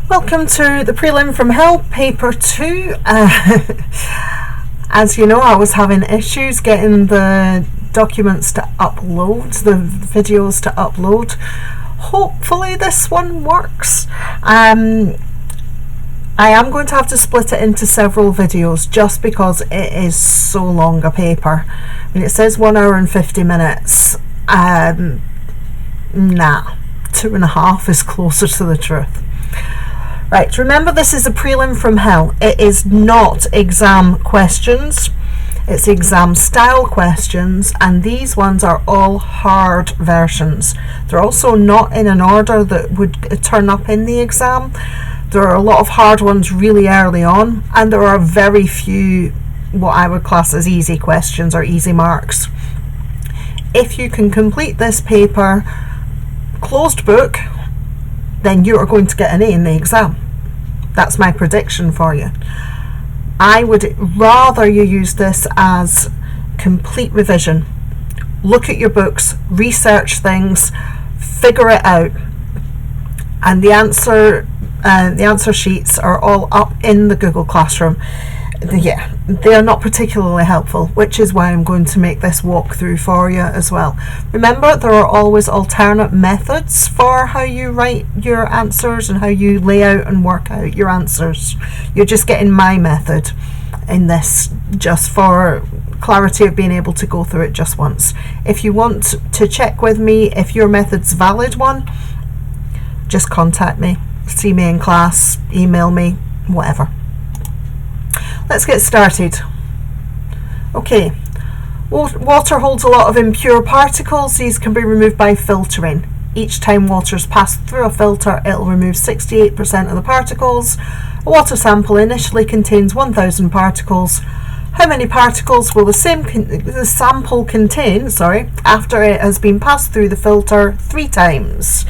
Welcome to the Prelim from Hell, paper 2. As you know, I was having issues getting the documents to upload, the videos to upload. Hopefully this one works. I am going to have to split it into several videos just because it is so long a paper. I mean, it says 1 hour and 50 minutes. Nah, 2.5 is closer to the truth. Right, remember this is a prelim from hell. It is not exam questions. It's exam style questions, and these ones are all hard versions. They're also not in an order that would turn up in the exam. There are a lot of hard ones really early on, and there are very few what I would class as easy questions or easy marks. If you can complete this paper closed book, then you are going to get an A in the exam. That's my prediction for you. I would rather you use this as complete revision. Look at your books, research things, figure it out, and the answer sheets are all up in the Google Classroom. Yeah, they are not particularly helpful, which is why I'm going to make this walkthrough for you as well. Remember, there are always alternate methods for how you write your answers and how you lay out and work out your answers. You're just getting my method in this just for clarity of being able to go through it just once. If you want to check with me if your method's valid one, just contact me, see me in class, email me, whatever. Let's get started. Okay, water holds a lot of impure particles. These can be removed by filtering. Each time water is passed through a filter, it'll remove 68% of the particles. A water sample initially contains 1,000 particles. How many particles will the sample contain, after it has been passed through the filter 3 times?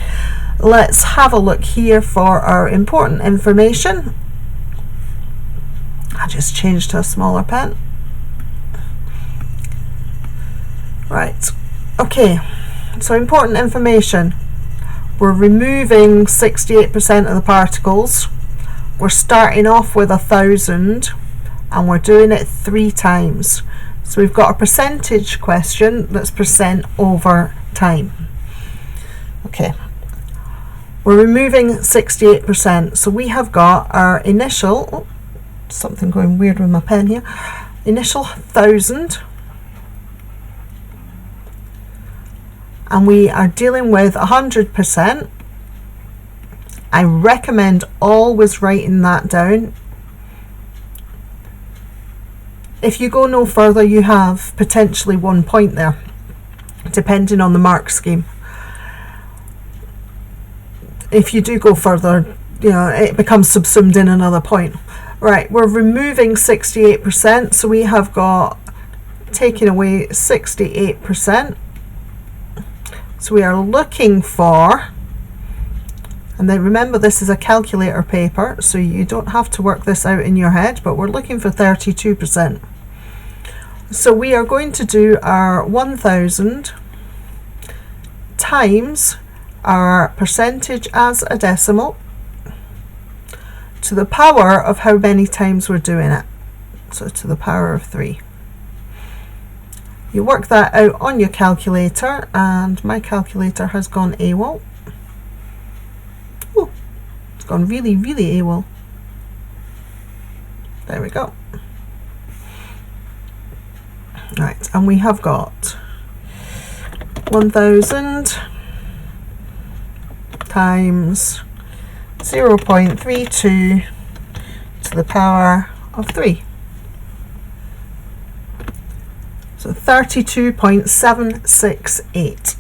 Let's have a look here for our important information. I just changed to a smaller pen. Right, okay, so important information. We're removing 68% of the particles. We're starting off with 1,000 and we're doing it 3 times. So we've got a percentage question that's percent over time. Okay, we're removing 68%. So we have got our initial, something going weird with my pen here, initial 1,000, and we are dealing with 100%. I recommend always writing that down. If you go no further, you have potentially 1 point there, depending on the mark scheme. If you do go further, you know, it becomes subsumed in another point. Right, we're removing 68%, so we have got taking away 68%. So we are looking for, and then remember this is a calculator paper, so you don't have to work this out in your head, but we're looking for 32%. So we are going to do our 1,000 times our percentage as a decimal to the power of how many times we're doing it, so to the power of 3. You work that out on your calculator, and my calculator has gone AWOL. Ooh, it's gone really, really AWOL. There we go. Right, and we have got 1,000 times 0.32 to the power of 3. So 32.768.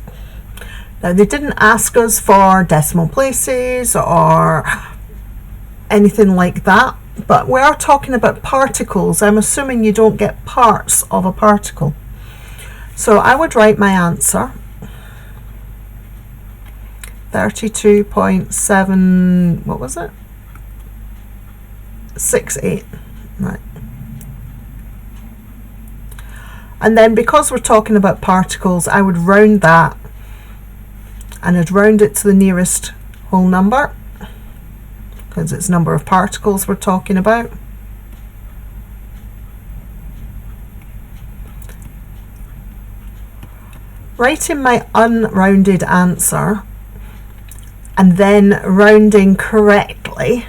Now they didn't ask us for decimal places or anything like that, but we are talking about particles. I'm assuming you don't get parts of a particle. So I would write my answer 32.7, what was it? 68, right. And then because we're talking about particles, I would round that and I'd round it to the nearest whole number. because it's number of particles we're talking about. Writing my unrounded answer and then rounding correctly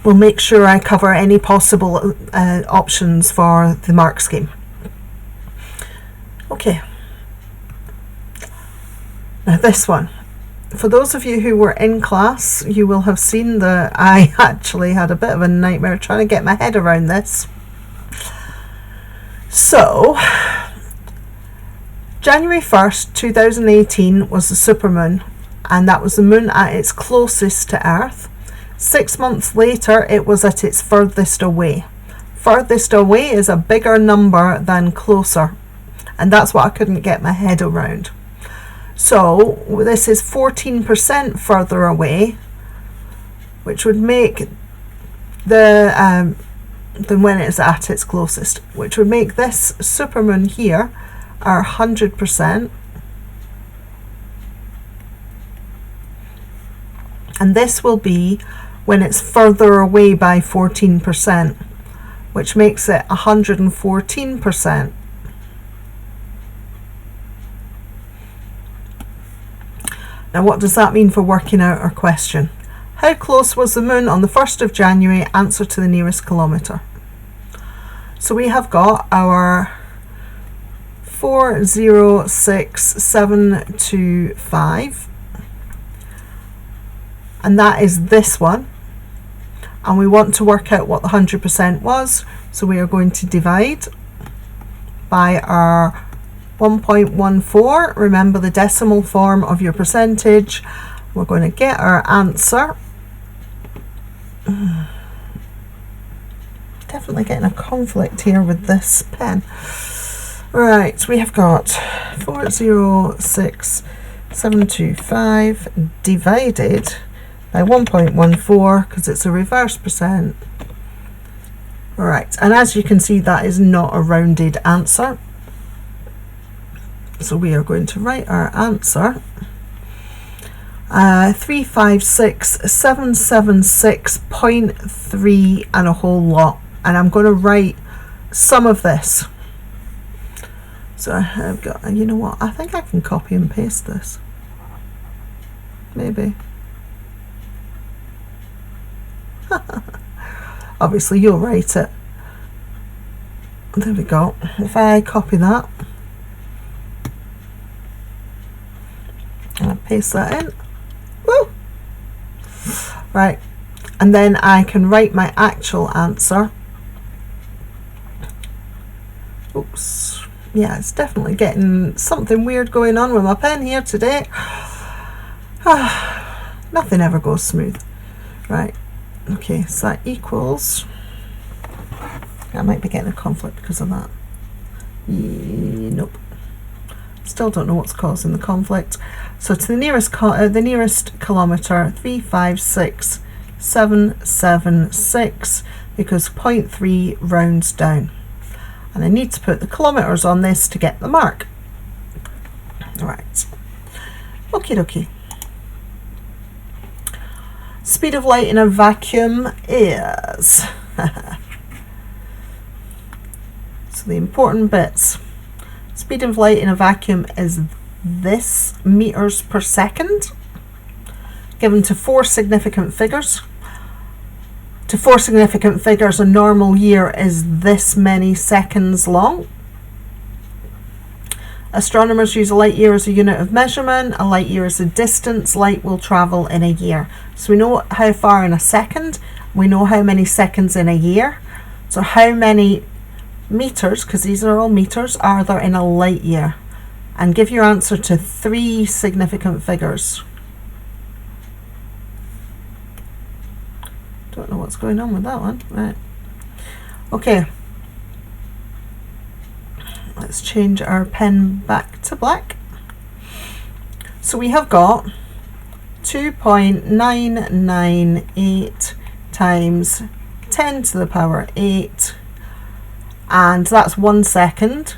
will make sure I cover any possible options for the mark scheme. Okay. Now this one. For those of you who were in class, you will have seen that I actually had a bit of a nightmare trying to get my head around this. So, January 1st, 2018 was the supermoon, and that was the moon at its closest to Earth. 6 months later, it was at its furthest away. Furthest away is a bigger number than closer, and that's what I couldn't get my head around. So this is 14% further away, which would make than when it's at its closest, which would make this supermoon here our 100%, and this will be when it's further away by 14%, which makes it 114%. Now what does that mean for working out our question? How close was the moon on the 1st of January? Answer to the nearest kilometre. So we have got our 406,725, and that is this one, and we want to work out what the 100% was, so we are going to divide by our 1.14. Remember the decimal form of your percentage. We're going to get our answer. Definitely getting a conflict here with this pen. Right, we have got 406,725 divided by 1.14 because it's a reverse percent. Right, and as you can see, that is not a rounded answer. So we are going to write our answer 356,776.3 and a whole lot, and I'm going to write some of this. So I've got, you know what, I think I can copy and paste this, maybe. Obviously you'll write it. There we go. If I copy that and I paste that in, woo! Right, and then I can write my actual answer. Oops, yeah, it's definitely getting something weird going on with my pen here today. Nothing ever goes smooth. Right, okay, so that equals, I might be getting a conflict because of that. Nope. Still don't know what's causing the conflict. So to the nearest kilometre, 356,776, because 0.3 rounds down. And I need to put the kilometres on this to get the mark. Right. Okie dokie. Speed of light in a vacuum is... So the important bits. Speed of light in a vacuum is this meters per second, given to 4 significant figures. To 4 significant figures, a normal year is this many seconds long. Astronomers use a light year as a unit of measurement. A light year is the distance light will travel in a year. So we know how far in a second, we know how many seconds in a year. So how many meters, because these are all meters, are there in a light year? And give your answer to 3 significant figures. Don't know what's going on with that one. Right. Okay. Let's change our pen back to black. So we have got 2.998 times 10 to the power 8, and that's 1 second.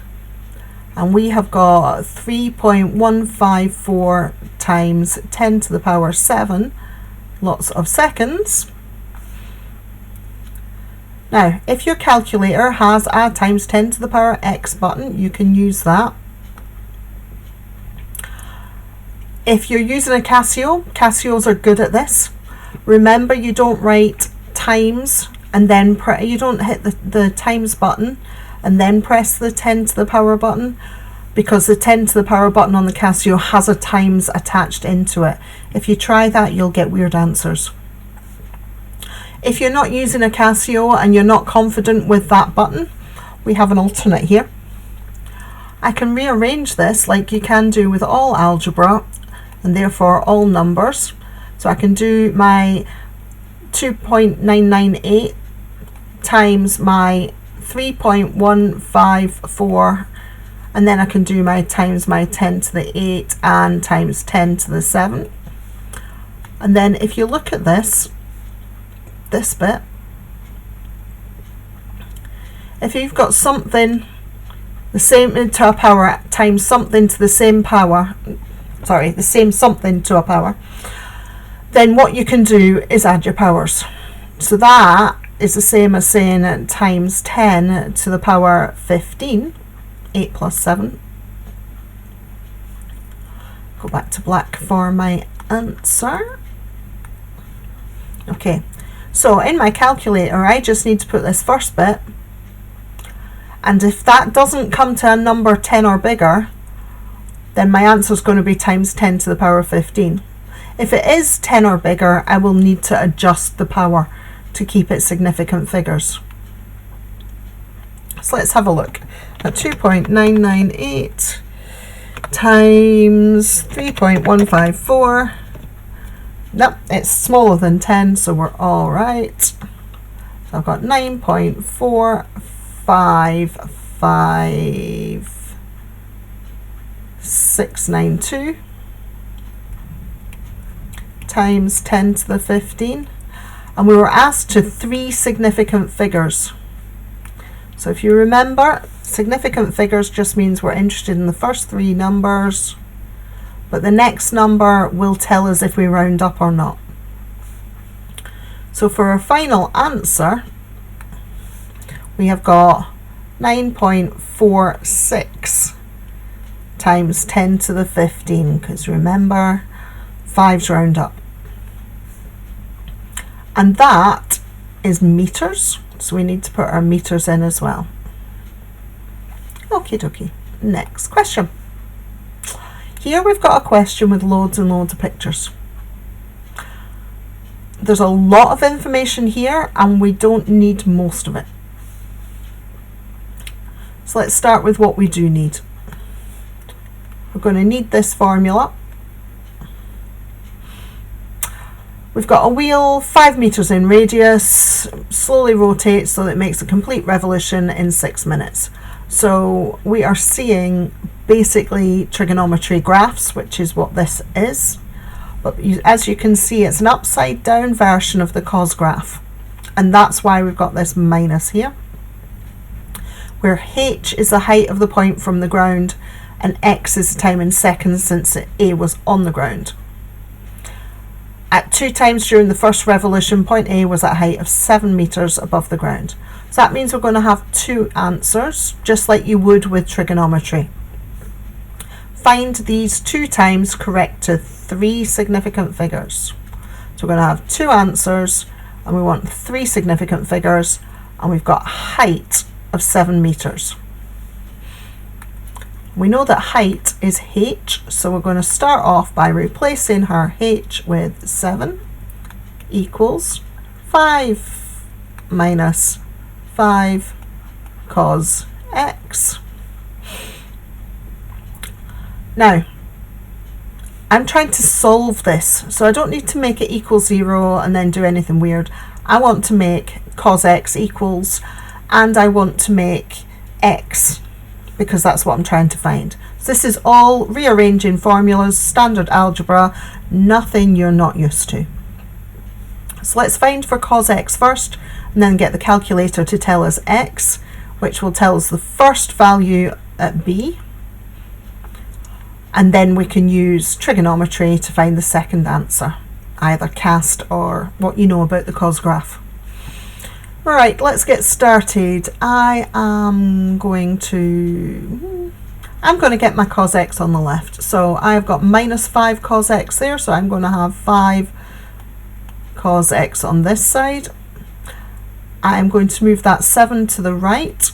And we have got 3.154 times 10 to the power 7, lots of seconds. Now, if your calculator has a times 10 to the power x button, you can use that. If you're using a Casio, Casios are good at this. Remember, you don't write times and then you don't hit the times button and then press the 10 to the power button, because the 10 to the power button on the Casio has a times attached into it. If you try that, you'll get weird answers. If you're not using a Casio and you're not confident with that button, we have an alternate here. I can rearrange this like you can do with all algebra and therefore all numbers. So I can do my 2.998 times my 3.154, and then I can do my times my 10 to the 8 and times 10 to the 7. And then if you look at this bit, if you've got something the same to a power times something to the same power, sorry, the same something to a power, then what you can do is add your powers. So that is the same as saying times 10 to the power 15, 8 plus 7. Go back to black for my answer. Okay, so in my calculator, I just need to put this first bit, and if that doesn't come to a number 10 or bigger, then my answer is going to be times 10 to the power 15. If it is 10 or bigger, I will need to adjust the power to keep it significant figures. So let's have a look at 2.998 times 3.154. Nope, it's smaller than 10, so we're all right. So I've got 9.455,692 times 10 to the 15, and we were asked to 3 significant figures. So if you remember, significant figures just means we're interested in the first 3 numbers, but the next number will tell us if we round up or not. So for our final answer, we have got 9.46 times 10 to the 15, because remember, 5s round up. And that is meters, so we need to put our meters in as well. Okie dokie, next question. Here we've got a question with loads and loads of pictures. There's a lot of information here and we don't need most of it. So let's start with what we do need. We're going to need this formula. We've got a wheel 5 meters in radius, slowly rotates so that it makes a complete revolution in 6 minutes. So we are seeing basically trigonometry graphs, which is what this is. But as you can see, it's an upside down version of the cos graph. And that's why we've got this minus here, where h is the height of the point from the ground and x is the time in seconds since A was on the ground. At 2 times during the first revolution, point A was at a height of 7 meters above the ground. So that means we're going to have 2 answers, just like you would with trigonometry. Find these 2 times correct to 3 significant figures. So we're going to have 2 answers and we want 3 significant figures, and we've got height of 7 meters. We know that height is h, so we're going to start off by replacing her h with 7 equals 5 minus 5 cos x. Now, I'm trying to solve this, so I don't need to make it equal 0 and then do anything weird. I want to make cos x equals, and I want to make x, because that's what I'm trying to find. So this is all rearranging formulas, standard algebra, nothing you're not used to. So let's find for cos x first, and then get the calculator to tell us x, which will tell us the first value at b. And then we can use trigonometry to find the second answer. either cast or what you know about the cos graph. Right, let's get started. I'm going to get my cos x on the left. So I've got minus 5 cos x there, so I'm going to have 5 cos x on this side. I'm going to move that 7 to the right.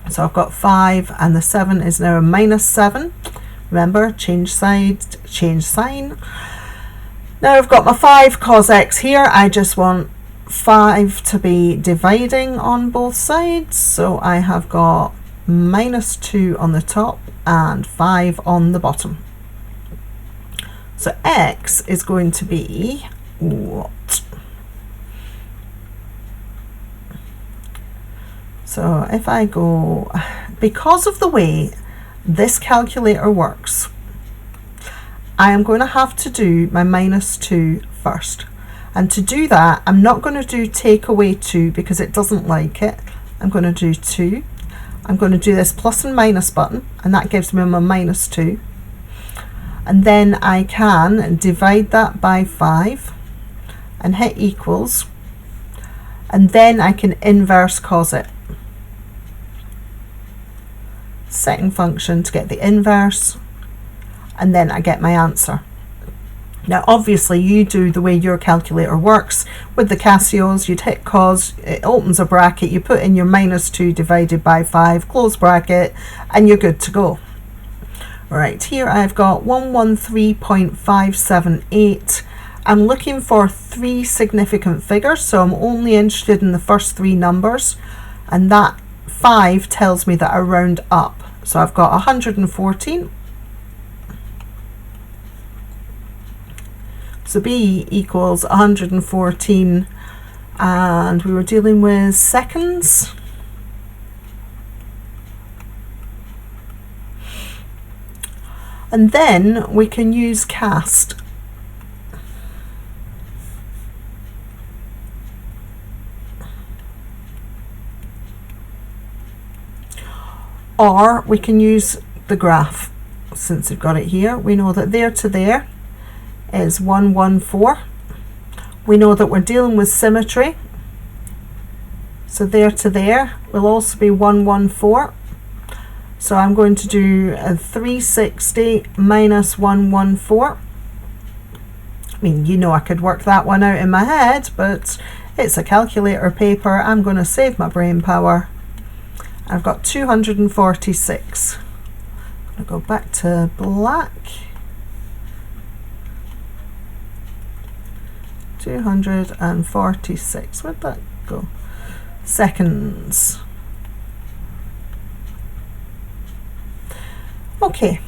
So I've got 5 and the 7 is now a minus 7. Remember, change side, change sign. Now I've got my 5 cos x here. I just want 5 to be dividing on both sides. So I have got minus 2 on the top and 5 on the bottom. So x is going to be what? So if I go, because of the way this calculator works, I am going to have to do my minus 2 first. And to do that, I'm not going to do take away 2 because it doesn't like it. I'm going to do 2. I'm going to do this plus and minus button, and that gives me my minus 2. And then I can divide that by 5 and hit equals. And then I can inverse cos it. Second function to get the inverse, and then I get my answer. Now obviously you do the way your calculator works. With the Casios, you'd hit cos, it opens a bracket, you put in your minus 2 divided by 5, close bracket, and you're good to go. Right, here I've got 113.578. I'm looking for 3 significant figures, so I'm only interested in the first 3 numbers, and that 5 tells me that I round up. So I've got 114. So B equals 114, and we were dealing with seconds. And then we can use cast. Or we can use the graph. Since we've got it here, we know that there to there is 114. We know that we're dealing with symmetry. So there to there will also be 114. So I'm going to do a 360 minus 114. I mean, you know, I could work that one out in my head, but it's a calculator paper. I'm going to save my brain power. I've got 246. I'm going to go back to black. 246. Where'd that go? Seconds. Okay.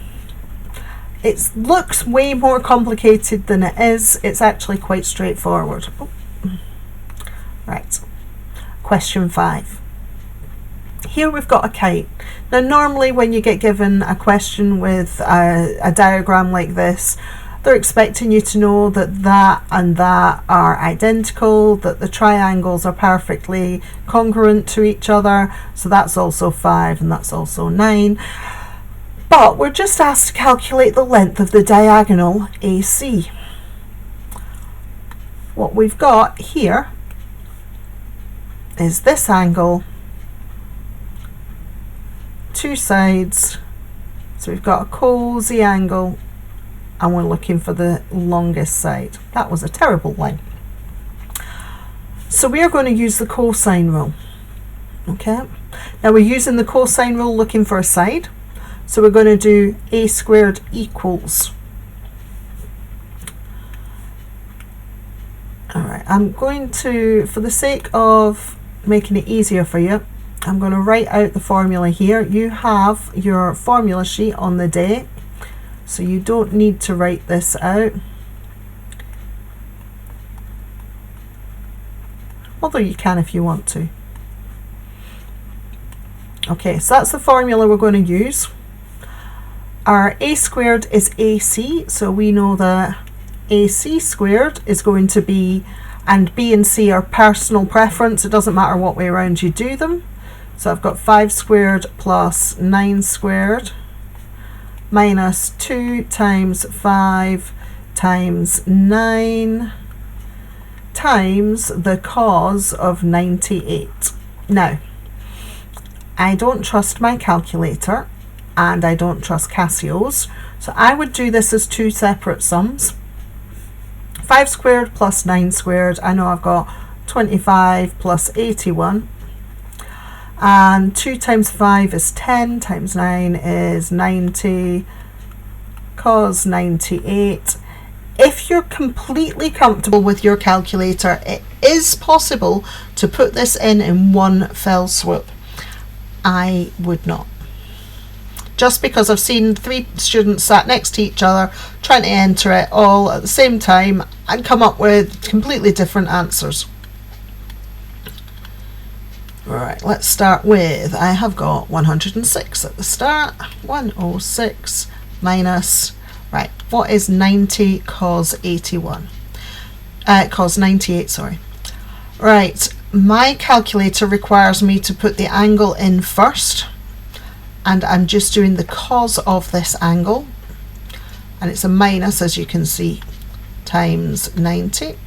It looks way more complicated than it is. It's actually quite straightforward. Oh. Right. Question 5. Here we've got a kite. Now normally when you get given a question with a diagram like this, they're expecting you to know that that and that are identical, that the triangles are perfectly congruent to each other, so that's also 5 and that's also 9. But we're just asked to calculate the length of the diagonal AC. What we've got here is this angle, 2 sides, so we've got a cosy angle, and we're looking for the longest side. That was a terrible line. So we are going to use the cosine rule. Okay, now we're using the cosine rule looking for a side, so we're going to do a squared equals. Alright, I'm going to, for the sake of making it easier for you, I'm going to write out the formula here. You have your formula sheet on the day, so you don't need to write this out. Although you can if you want to. Okay, so that's the formula we're going to use. Our a squared is AC, so we know that AC squared is going to be, and B and C are personal preference, it doesn't matter what way around you do them. So I've got 5 squared plus 9 squared minus 2 times 5 times 9 times the cos of 98. Now, I don't trust my calculator and I don't trust Casio's, so I would do this as two separate sums. 5 squared plus 9 squared, I know I've got 25 plus 81, and 2 times 5 is 10, times 9 is 90, cos 98. If you're completely comfortable with your calculator, it is possible to put this in one fell swoop. I would not. Just because I've seen 3 students sat next to each other trying to enter it all at the same time and come up with completely different answers. Right, let's start with, I have got 106 at the start. 106 minus, right, what is 90 cos 81? Cos 98, sorry. Right, my calculator requires me to put the angle in first, and I'm just doing the cos of this angle, and it's a minus, as you can see, times 90.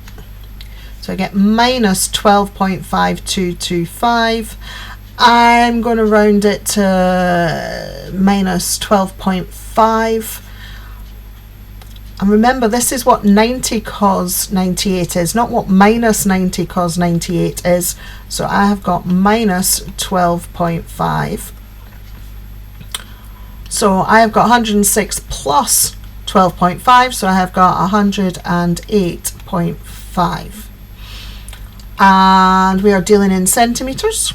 So I get minus 12.5225. I'm going to round it to minus 12.5. And remember, this is what 90 cos 98 is, not what minus 90 cos 98 is. So I have got minus 12.5. So I have got 106 plus 12.5, so I have got 108.5. And we are dealing in centimetres,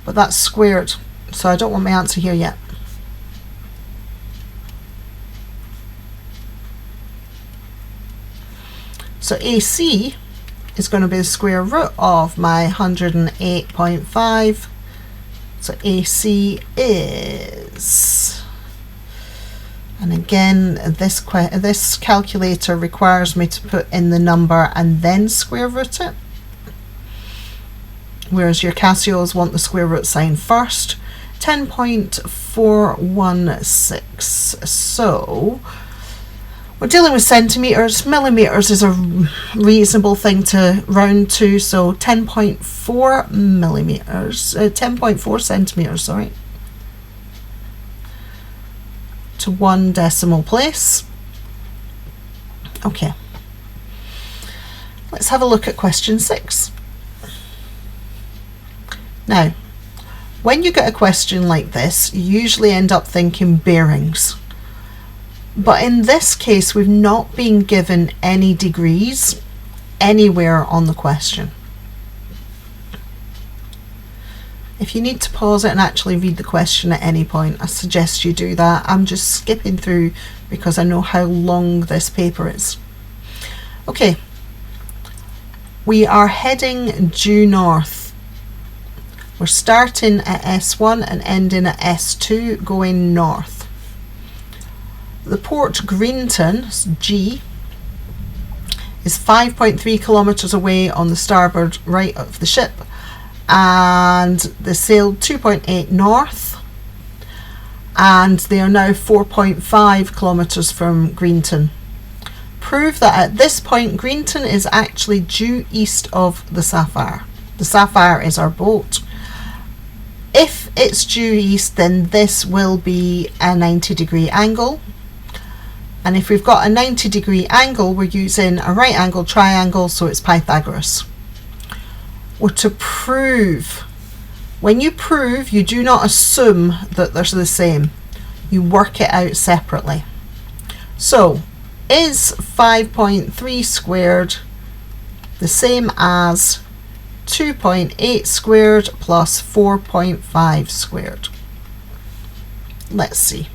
but that's squared, so I don't want my answer here yet. So AC is going to be the square root of my 108.5. So AC is, and again, this calculator requires me to put in the number and then square root it, whereas your Casios want the square root sign first. 10.416. So we're dealing with centimetres. Millimetres is a reasonable thing to round to, so 10.4 millimetres, 10.4 centimetres, sorry, to 1 decimal place. Okay, let's have a look at question 6. Now, when you get a question like this, you usually end up thinking bearings. But in this case, we've not been given any degrees anywhere on the question. If you need to pause it and actually read the question at any point, I suggest you do that. I'm just skipping through because I know how long this paper is. Okay, we are heading due north. We're starting at S1 and ending at S2, going north. The port Greenton, G, is 5.3 kilometres away on the starboard right of the ship, and they sailed 2.8 north, and they are now 4.5 kilometres from Greenton. Prove that at this point Greenton is actually due east of the Sapphire. The Sapphire is our boat. If it's due east, then this will be a 90-degree angle. And if we've got a 90-degree angle, we're using a right angle triangle, so it's Pythagoras. Or to prove, when you prove, you do not assume that they're the same. You work it out separately. So, is 5.3 squared the same as 2.8 squared plus 4.5 squared? Let's see.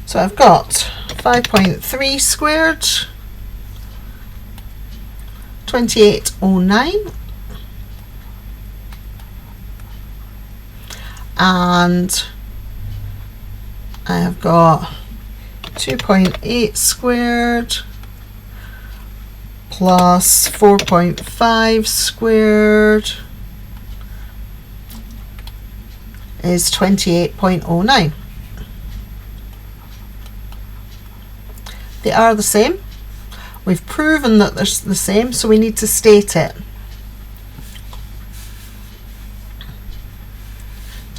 So I've got 5.3 squared, 2809, and I have got 2.8 squared plus 4.5 squared is 28.09. They are the same. We've proven that they're the same, so we need to state it.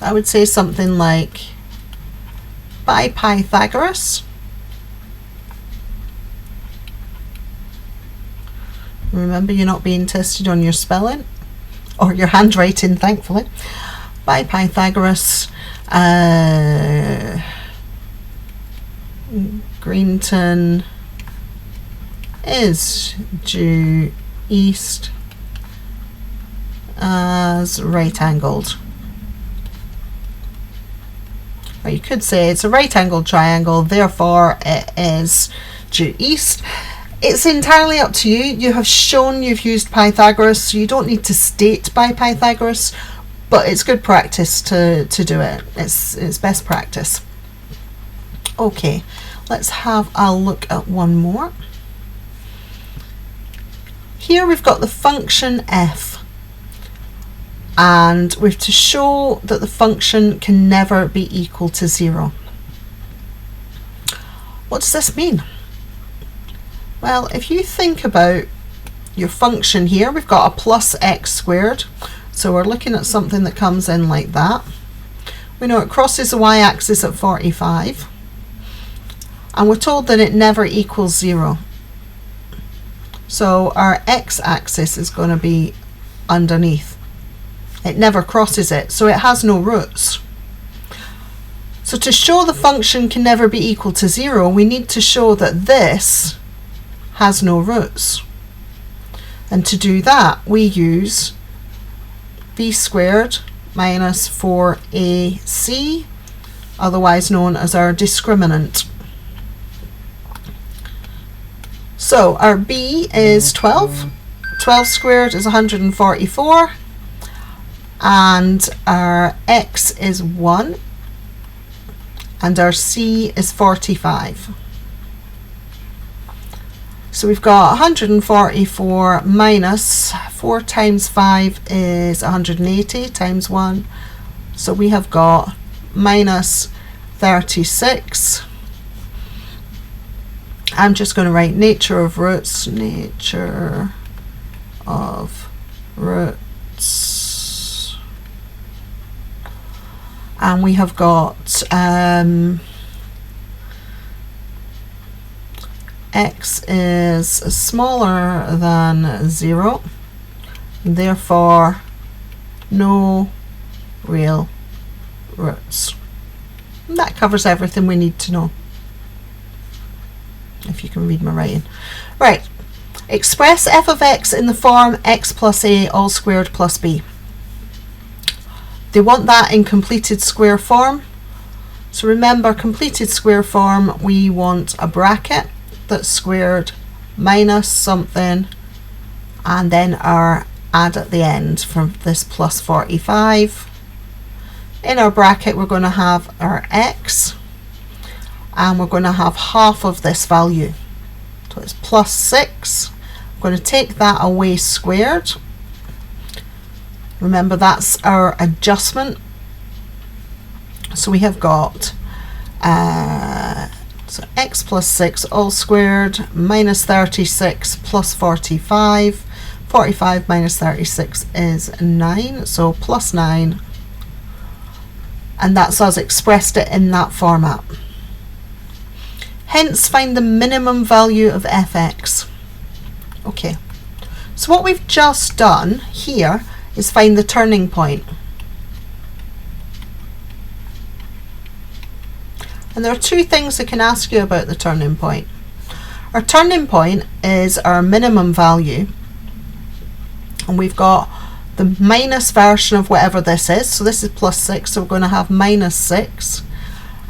I would say something like, by Pythagoras, remember, you're not being tested on your spelling or your handwriting, thankfully. By Pythagoras, Greenton is due east as right-angled. Or you could say it's a right-angled triangle, therefore it is due east. It's entirely up to you. You have shown you've used Pythagoras, so you don't need to state by Pythagoras, but it's good practice to do it. It's best practice. Okay, let's have a look at one more. Here we've got the function f, and we have to show that the function can never be equal to 0. What does this mean? Well, if you think about your function here, we've got a plus x squared, so we're looking at something that comes in like that. We know it crosses the y-axis at 45, and we're told that it never equals 0. So our x-axis is going to be underneath. It never crosses it, so it has no roots. So to show the function can never be equal to 0, we need to show that this has no roots. And to do that, we use b squared minus 4ac, otherwise known as our discriminant. So our b is 12. 12 squared is 144. And our x is 1. And our c is 45. So we've got 144 minus 4 times 5 is 180 times 1. So we have got minus 36. I'm just going to write nature of roots. Nature of roots. And we have got x is smaller than 0, therefore no real roots. And that covers everything we need to know, if you can read my writing. Right, express f of x in the form x plus a all squared plus b. They want that in completed square form. So remember, completed square form, we want a bracket that's squared minus something and then our add at the end from this plus 45. In our bracket we're going to have our x and we're going to have half of this value, so it's plus 6. I'm going to take that away squared. Remember, that's our adjustment. So we have got so x plus 6 all squared minus 36 plus 45. 45 minus 36 is 9, so plus 9. And that's us expressed it in that format. Hence, find the minimum value of fx. Okay, so what we've just done here is find the turning point. And there are two things I can ask you about the turning point. Our turning point is our minimum value, and we've got the minus version of whatever this is. So this is plus 6, so we're going to have minus 6,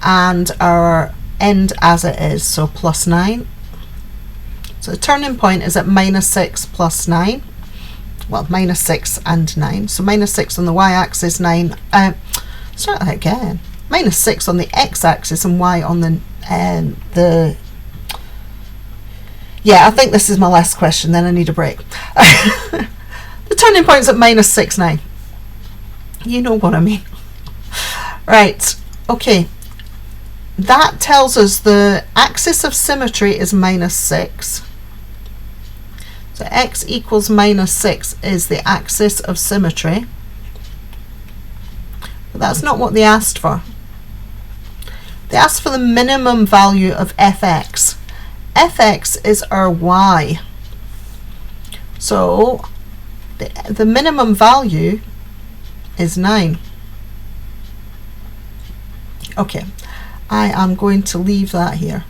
and our end as it is, so plus 9. So the turning point is at minus 6 plus 9. Well, minus 6 and 9. So minus 6 on the y-axis, 9. Start that again. Minus 6 on the x-axis and y on the yeah, I think this is my last question, then I need a break. The turning point's at minus 6, 9. You know what I mean. Right, okay. That tells us the axis of symmetry is -6. So x equals -6 is the axis of symmetry. But that's not what they asked for. They asked for the minimum value of fx. Fx is our y. So the minimum value is 9. Okay, I am going to leave that here.